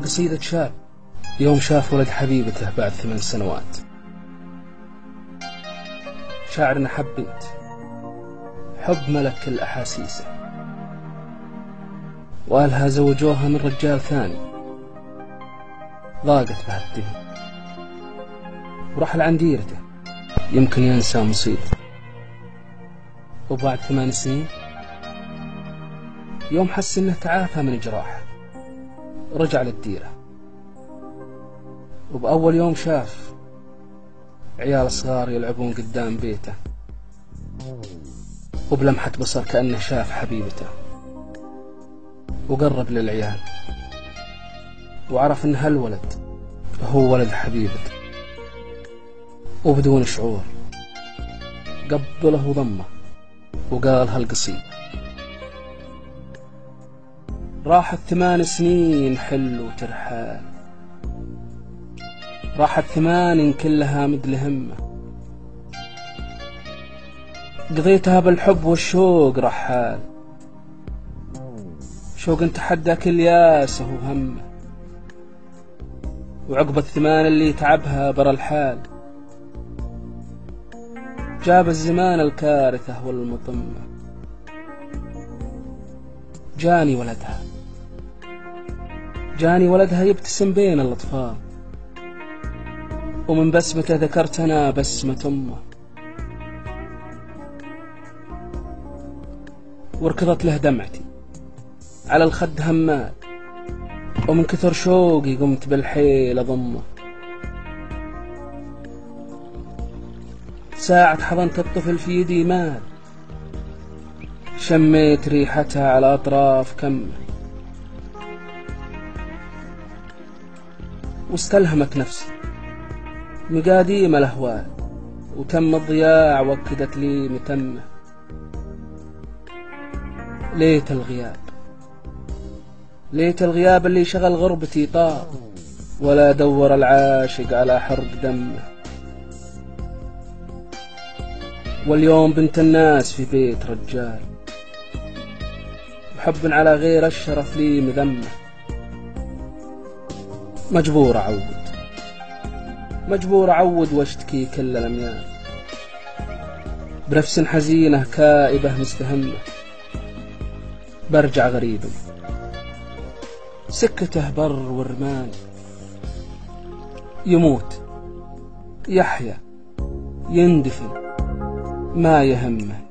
قصيدة شاب يوم شاف ولد حبيبته بعد 8 سنوات. شاعرنا حب بنت، حب ملك الأحاسيسه، وأهلها زوجوها من رجال ثاني، ضاقت بها الدنيا ورحل عن ديرته يمكن ينسى مصيبته. وبعد 8 سنين يوم حس انه تعافى من جراحه رجع للديرة، وبأول يوم شاف عيال صغار يلعبون قدام بيته، وبلمحة بصر كأنه شاف حبيبته، وقرب للعيال وعرف ان هالولد هو ولد حبيبته، وبدون شعور قبله وضمه وقال هالقصيدة. راحت 8 سنين حلو ترحال، راحت 8 كلها مد لهمه، قضيتها بالحب والشوق رحال، شوق تحدى كل ياسه وهمه، وعقب 8 اللي تعبها برا الحال جاب الزمان الكارثة والمطمة. جاني ولدها يبتسم بين الأطفال، ومن بسمته ذكرت أنا بسمة أمه، وركضت له دمعتي على الخد همال، ومن كثر شوقي قمت بالحيل أضمه. ساعة حضنت الطفل في يدي مال، شميت ريحتها على أطراف كمه، واستلهمت نفسي مقاديم الأهوال، وتم الضياع وكدت لي متمه. ليت الغياب اللي شغل غربتي طار، ولا دور العاشق على حرق دمه. واليوم بنت الناس في بيت رجال، وحب على غير الشرف لي مذمه. مجبور أعود واشتكي كل الأميال، بنفس حزينة كائبة مستهمة. برجع غريبا سكته بر ورمان، يموت يحيا يندفن ما يهمه.